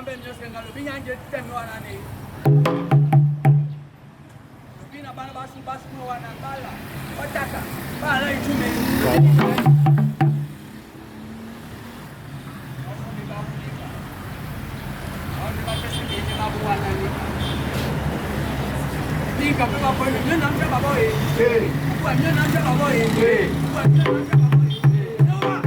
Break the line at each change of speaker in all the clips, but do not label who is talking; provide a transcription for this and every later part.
ambe nyose ngalo binyanje temi wanani bina bana basu no wana bala wataka bala itume Ika pepa poi nyo nam cha babo e. Kwa nyo nam cha babo e. Kwa nyo nam cha babo e. Noa.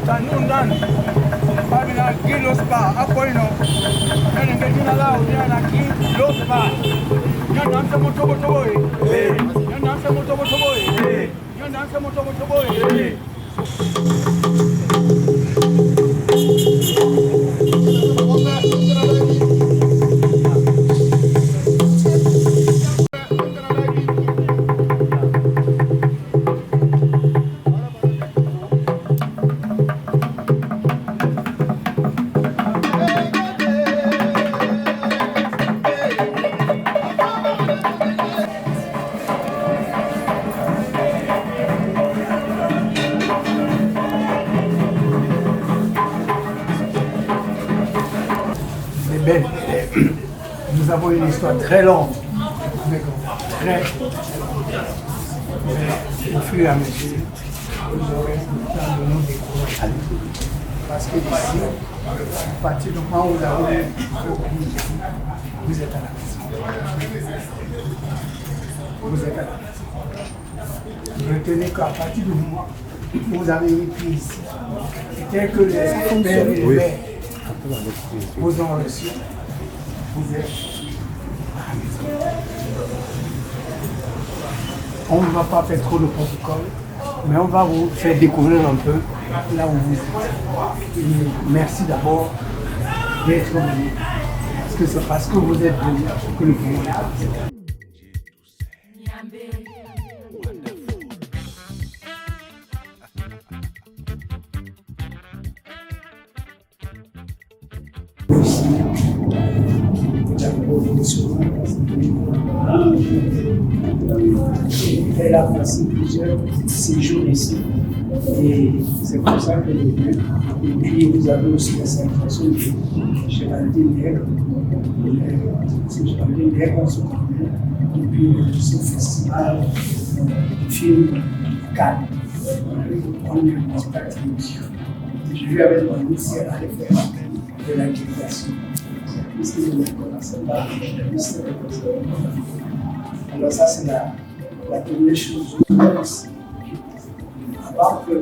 Tanundan, Pamina Kilos Ba, Apoino, and getting allowed aquí, Los Ba. Yan dansa motoboy, yan dansa motoboy, yan dansa motoboy.
belle. Nous avons une histoire très longue, mais au fur et à mesure, vous aurez le temps de nous découvrir. Parce que ici, à partir du moment où vous avez vous êtes à la maison. Vous êtes à la maison. Retenez qu'à partir du moment où vous avez une pied ici, dès que les pères et les mères vous ont reçu, vous êtes à la maison. On ne va pas faire trop de protocole, mais on va vous faire découvrir un peu là où vous êtes. Et merci d'abord d'être venu. Parce que c'est parce que vous êtes venu que le Congo est parti. Elle a passé plusieurs séjours ici et c'est comme ça qu'elle est venue. Et puis vous avez aussi la célébration de Géraldine Nègre. C'est Géraldine Nègre, on se connaît depuis ce festival du film Cannes. On est en contact avec. Je lui avais demandé si elle allait faire de l'activation. Puisque je ne connaissais pas, alors ça c'est la première chose. Avant que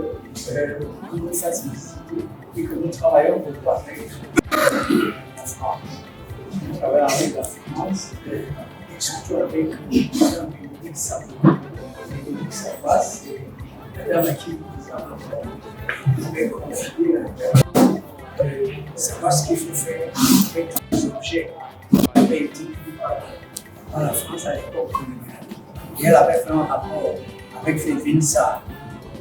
nous nous fassions visiter et que nous travaillons beaucoup avec la France. Nous travaillons avec la France et surtout avec Dominique Savas. Dominique Savas, c'est la dame à qui nous avons confié savoir ce qu'il faut faire avec les objets qui avaient été pris par la France à l'époque coloniale. Et elle avait fait un rapport avec Félix Sarr.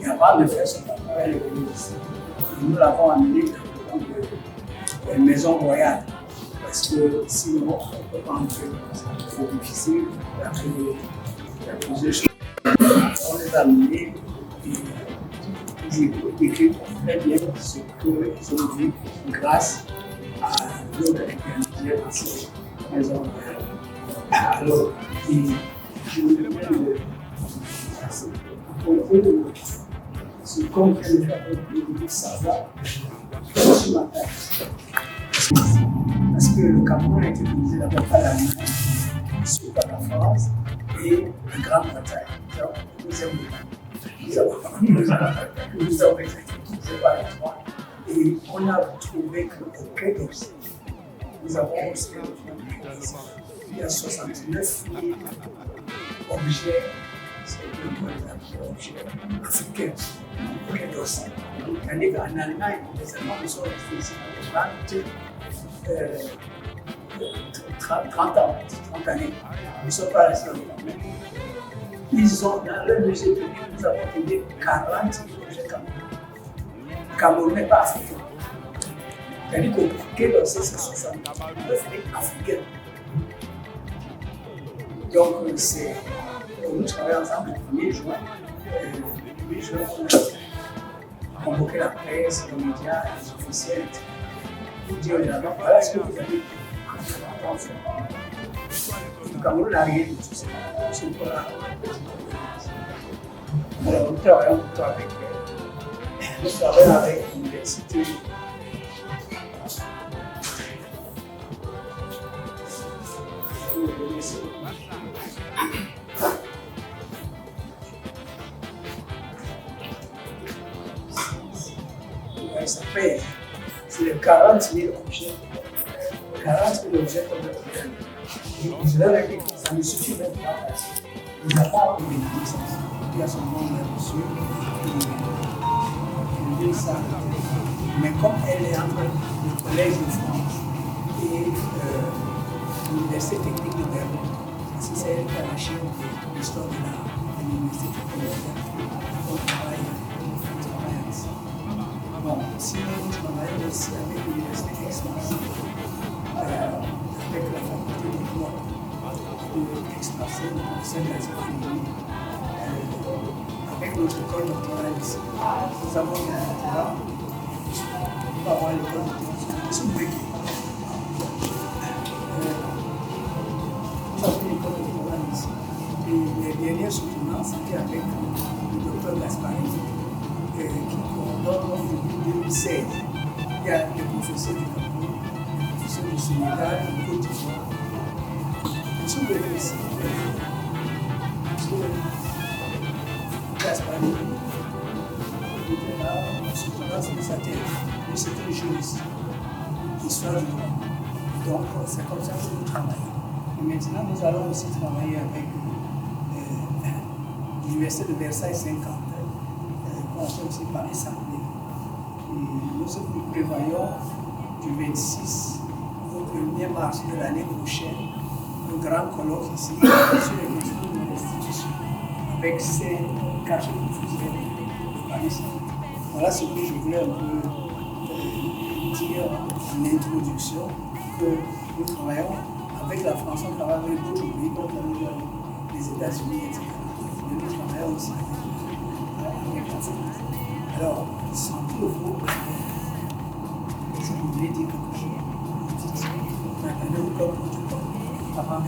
Et avant de faire son rapport, elle est venue ici. Et nous l'avons amené dans le camp de Maison Royale. Parce que sinon, on ne peut pas entrer. C'est difficile. Il y a plusieurs choses. On les a amenés et ils décrivent très bien ce qu'ils ont vu grâce à notre intermédiaire dans cette maison royale. Alors, je vous demande de ce qu'on vient de faire avec le savoir ce matin. Parce que le Cameroun a été utilisé d'abord par l'Allemagne, ensuite par la France et la Grande-Bretagne. Nous avons été utilisés par les trois et on a trouvé qu'aucun d'objet. Nous avons observé il y a 69 000 objets, c'est le objets africains, aucun d'objet. Tandis qu'en Allemagne, les Allemands ne sont restés ici pendant 30 années. Ils ne sont pas restés en Allemagne. Ils ont, dans leur musée public, nous avons trouvé 40 objets camerounais, pas africains. C'est-à-dire qu'au dossier, c'est 69 africains. Donc, nous travaillons ensemble le 1er juin. Le 1er juin, on a convoqué la presse, les médias, les officiels, pour dire aux gens, voilà ce que vous avez fait. Le Cameroun n'a rien de tout ça. Alors, nous travaillons avec l'université. Ça fait, c'est 40 000 objets. 40 000 objets qu'on a trouvé. Je leur ai dit que ça ne suffit même pas. Il n'y a pas de licence. Il y a son nom là-dessus. Il dit ça. Mais comme elle est entre le Collège de France et l'Université technique de Berlin, c'est elle qui a la chaîne de l'histoire de l'Université technique de Berlin. On travaille ensemble. Bon, sinon, nous travaillons aussi avec l'Université d'Aix-Marseille, avec la faculté de droit de Aix-Marseille, au sein de la Zéphanie, avec notre école doctorale ici. Nous avons un doctorat, nous avons l'école doctorale, nous sommes dernier soutenant, c'était avec le docteur Gaspari, qui coordonne depuis 2016. Il y a des professeurs du Cameroun, des professeurs du Sénégal, du Côte d'Ivoire. Ils sont venus ici. Gaspari était là, en soutenant sa thèse. Lui, c'était un juriste, histoire du droit. Donc, c'est comme ça que nous travaillons. Et maintenant, nous allons aussi travailler avec l'Université de Versailles 50, qu'on appelle aussi Paris-Saclay. Nous prévoyons du 26 au 1er mars de l'année prochaine un grand colloque ici sur les questions de l'institution avec ces cachets de fusil de Paris-Saclay. Voilà ce que je voulais un peu dire en introduction, que nous travaillons avec la France, on travaille avec d'autres pays, comme les États-Unis, etc. Mais nous travaillons aussi avec la France. Alors, sans tout le faux, si vous voulez dire quelque chose, dites, maintenant, comme protocole, avant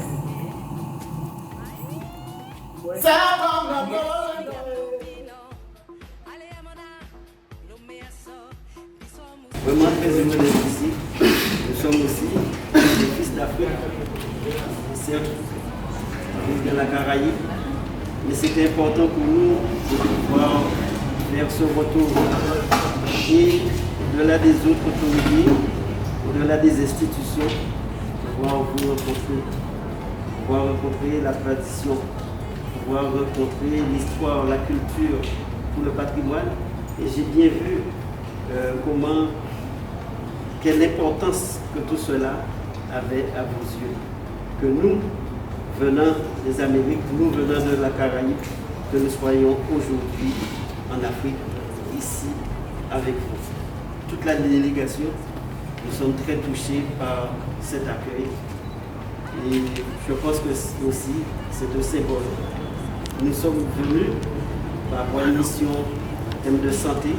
Vraiment très heureux d'être ici. Nous sommes aussi des fils d'Afrique, certes, de la Caraïbe, mais c'était important pour nous de pouvoir faire ce retour et au-delà des autres autorités, au-delà des institutions, pouvoir vous rencontrer, pouvoir rencontrer la tradition, pouvoir rencontrer l'histoire, la culture, pour le patrimoine. Et j'ai bien vu quelle importance que tout cela avait à vos yeux. Que nous, venant des Amériques, nous venant de la Caraïbe, que nous soyons aujourd'hui en Afrique, ici, avec vous. Toute la délégation, nous sommes très touchés par cet accueil. Et je pense que aussi, c'est un symbole. Nous sommes venus par rapport à une mission en termes de santé,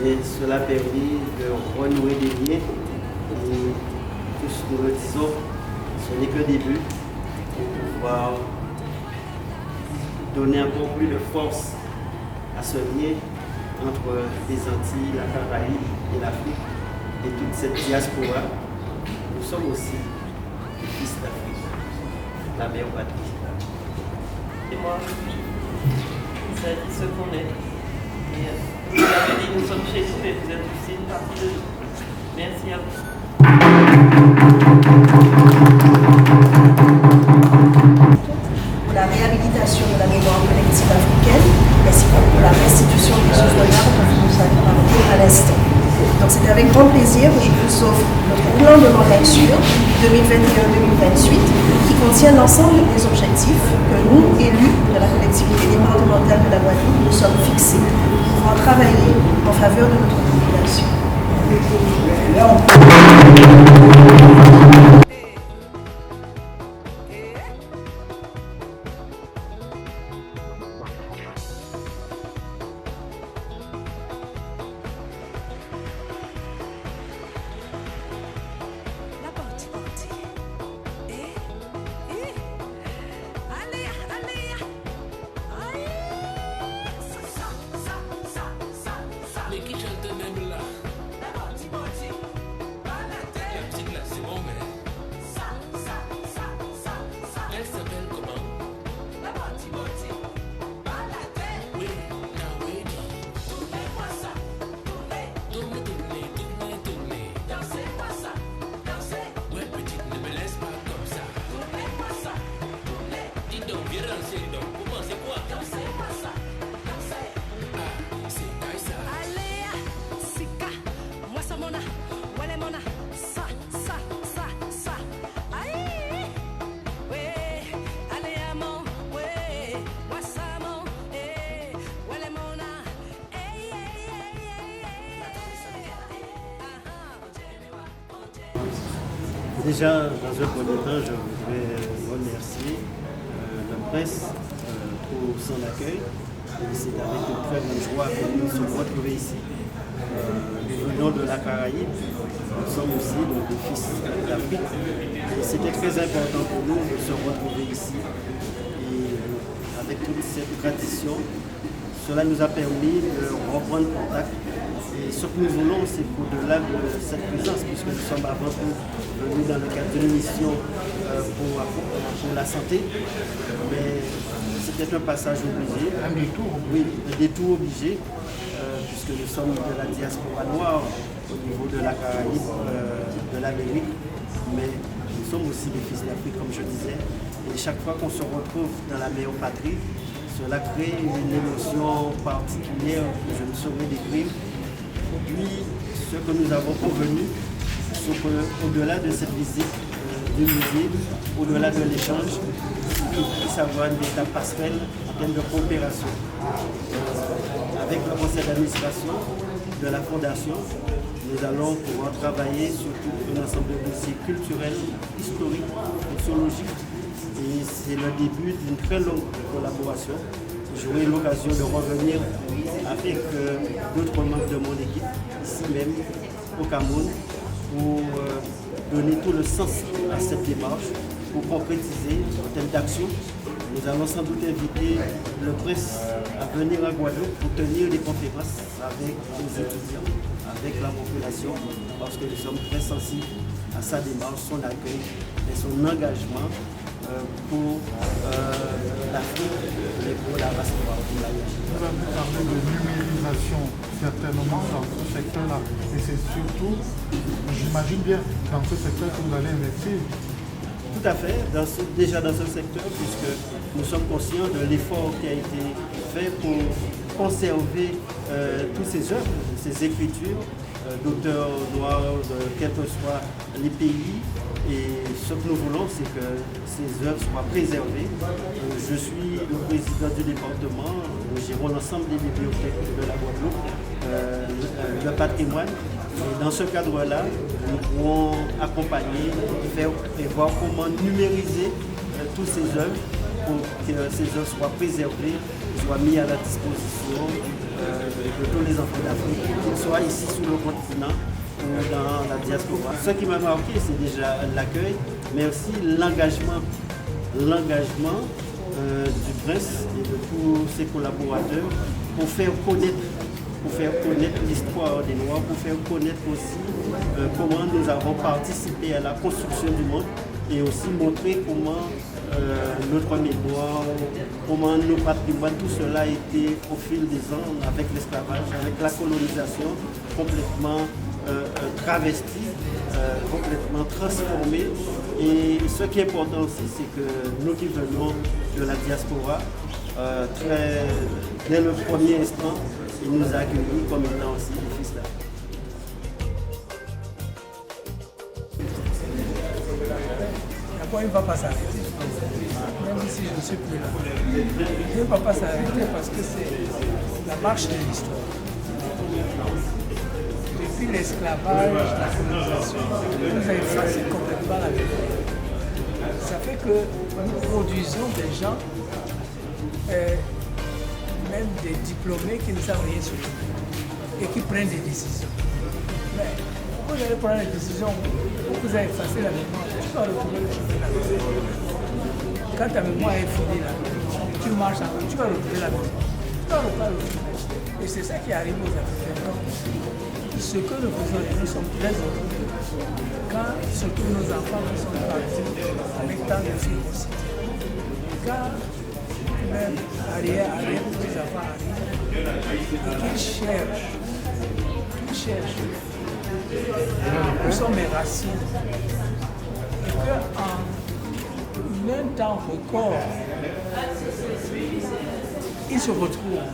mais cela permet de renouer des liens. Et tous nous le disons, ce n'est qu'un début pour pouvoir donner encore plus de force à ce lien entre les Antilles, la Caraïbe et l'Afrique et toute cette diaspora. Nous sommes aussi les fils d'Afrique, la mère patrie.
Et moi, il s'agit de ce qu'on est. Et vous l'avez dit, nous sommes chez nous, mais vous êtes aussi une partie de nous. Merci à vous.
Pour la réhabilitation de la mémoire collective africaine, ainsi que pour la restitution des œuvres d'art dont vous nous avez parlé à l'instant. Donc c'est avec grand plaisir que je vous offre notre plan de lecture 2021-2028 qui contient l'ensemble des objectifs que nous, élus de la collectivité départementale de la Guadeloupe, nous sommes fixés pour pouvoir travailler en faveur de notre population.
Déjà, dans un premier temps, je voudrais remercier la presse pour son accueil. C'est avec une très grande joie que nous nous sommes retrouvés ici. Nous venons de la Caraïbe, nous sommes aussi des fils d'Afrique. Et c'était très important pour nous de se retrouver ici et avec toute cette tradition. Cela nous a permis de reprendre contact. Et ce que nous voulons, c'est qu'au-delà de cette présence, puisque nous sommes avant tout venus dans le cadre d'une mission pour la santé, mais c'était un passage obligé.
Un détour.
Oui, un détour obligé, puisque nous sommes de la diaspora noire au niveau de la Caraïbe, de l'Amérique, mais nous sommes aussi des fils d'Afrique, comme je disais. Et chaque fois qu'on se retrouve dans la meilleure patrie, cela crée une émotion particulière que je ne saurais décrire. Puis, ce que nous avons convenu, c'est qu'au-delà de cette visite du musée, au-delà de l'échange, il puisse avoir une véritable passerelle en termes de coopération. Avec le conseil d'administration de la Fondation, nous allons pouvoir travailler sur tout un ensemble de dossiers culturels, historiques, sociologiques. Et c'est le début d'une très longue collaboration. J'aurai l'occasion de revenir avec d'autres membres de mon équipe, ici même au Cameroun, pour donner tout le sens à cette démarche, pour concrétiser en termes d'action. Nous allons sans doute inviter le presse à venir à Guadeloupe pour tenir des conférences avec les étudiants, avec la population, parce que nous sommes très sensibles à sa démarche, son accueil et son engagement pour l'Afrique et pour la race noire.
Vous avez parlé de numérisation certainement dans ce secteur-là. Et c'est surtout, j'imagine bien, dans ce secteur que vous allez investir.
Tout à fait, déjà dans ce secteur, puisque nous sommes conscients de l'effort qui a été fait pour conserver toutes ces œuvres, ces écritures d'auteurs noirs, quels que soient les pays. Et ce que nous voulons, c'est que ces œuvres soient préservées. Je suis le président du département, nous gérons l'ensemble des bibliothèques de la Guadeloupe, le patrimoine. Et dans ce cadre-là, nous pourrons accompagner et voir comment numériser toutes ces œuvres pour que ces œuvres soient préservées, soient mises à la disposition de tous les enfants d'Afrique, qu'ils soient ici sur le continent ou dans la diaspora. Ce qui m'a marqué, c'est déjà l'accueil, mais aussi l'engagement du prince et de tous ses collaborateurs pour faire connaître l'histoire des Noirs, pour faire connaître aussi comment nous avons participé à la construction du monde et aussi montrer comment notre mémoire, comment nos patrimoines, tout cela a été au fil des ans avec l'esclavage, avec la colonisation complètement travesti, complètement transformé. Et ce qui est important aussi, c'est que nous qui venons de la diaspora, dès le premier instant, il nous a accueillis comme étant aussi des fils d'Afrique.
D'abord, il ne va pas s'arrêter, même si je ne suis plus là. Il ne va pas s'arrêter parce que c'est la marche de l'histoire. Depuis l'esclavage, la colonisation, nous avons effacé complètement la mémoire. Ça fait que nous produisons des gens, même des diplômés qui ne savent rien sur tout et qui prennent des décisions. Mais vous allez prendre des décisions, vous avez effacé la mémoire, tu vas retrouver le chemin là. Quand ta mémoire est finie là, tu marches en route, tu vas retrouver la mémoire. Tu vas retrouver. Et c'est ça qui arrive aux Africains. Ce que nous faisons, nous sommes très heureux. Quand surtout nos enfants sont partis avec tant de filles aussi. Quand même arrière, les enfants arrivent, et qu'ils cherchent où sont mes racines. Et qu'en un temps record, ils se retrouvent.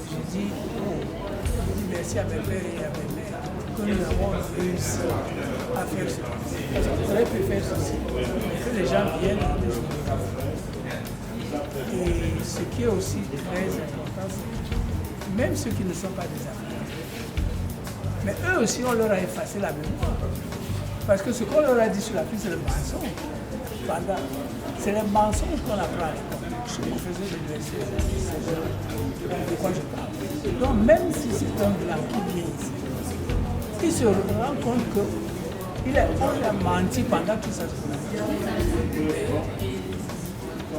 Je dis merci à mes pères et à mes mères que nous avons réussi à faire cela. Parce qu'on aurait pu faire ceci, mais que les gens viennent de nous. Et ce qui est aussi très important, c'est même ceux qui ne sont pas des Africains. Mais eux aussi, on leur a effacé la mémoire. Parce que ce qu'on leur a dit sur l'Afrique, c'est le mensonge. C'est les mensonges qu'on apprend à l'école. Ce qu'on faisait de l'université, de quoi je parle. Donc même si c'est un blanc qui vient ici, il se rend compte qu'on a menti pendant tout ça.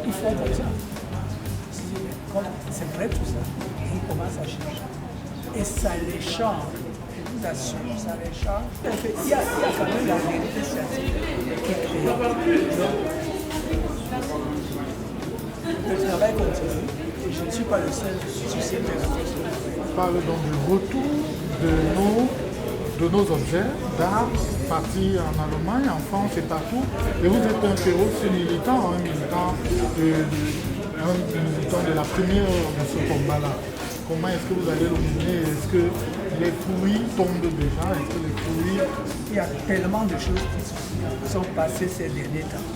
Il faut comme ça. C'est vrai tout ça. Et ils commencent à chercher. Et ça les change. Je vous assure, ça les change. Il y a quand même la réalité scientifique qui est créée. Le travail continue. Et je ne suis pas le seul sur cette réflexion.
On parle donc du retour de nos objets d'art partis en Allemagne, en France et partout. Et vous êtes un féroce militant, un militant de la première de ce combat-là. Comment est-ce que vous allez le mener? Est-ce que les fruits tombent déjà? Est-ce que les fruits...
Il y a tellement de choses qui sont passées ces derniers temps.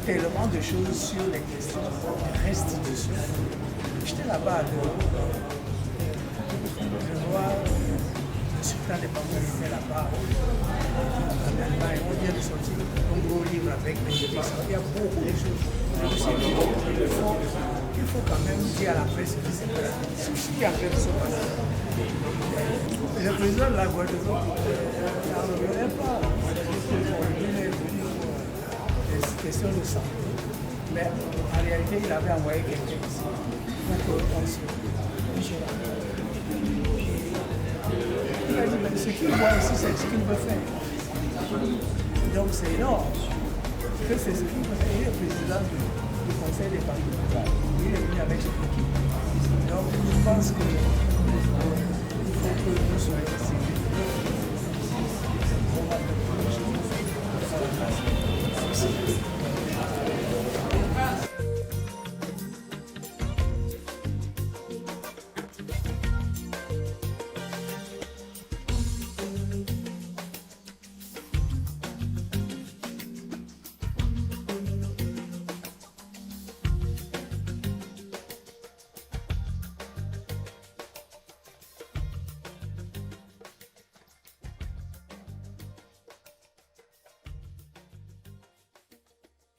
Tellement de choses sur les questions de restitution. J'étais là-bas à Dehors. Je vois le sultan des Bambous était là-bas en Allemagne. On vient de sortir un gros livre avec les dessins. Il y a beaucoup de choses. Je me suis dit, il faut quand même dire à la presse ce qui s'est passé, ce qui est en train de se passer. Le président de la Guadeloupe n'en revenait pas. Des questions de santé. Mais en réalité, il avait envoyé quelqu'un ici pour qu'on se vigile. Il a dit, mais ce qu'il voit ici, c'est ce qu'il veut faire. Donc c'est énorme. Que c'est ce qu'il veut faire. Il est président du conseil des partis. Il est venu avec son équipe. Donc je pense qu'il faut que nous soyons ici.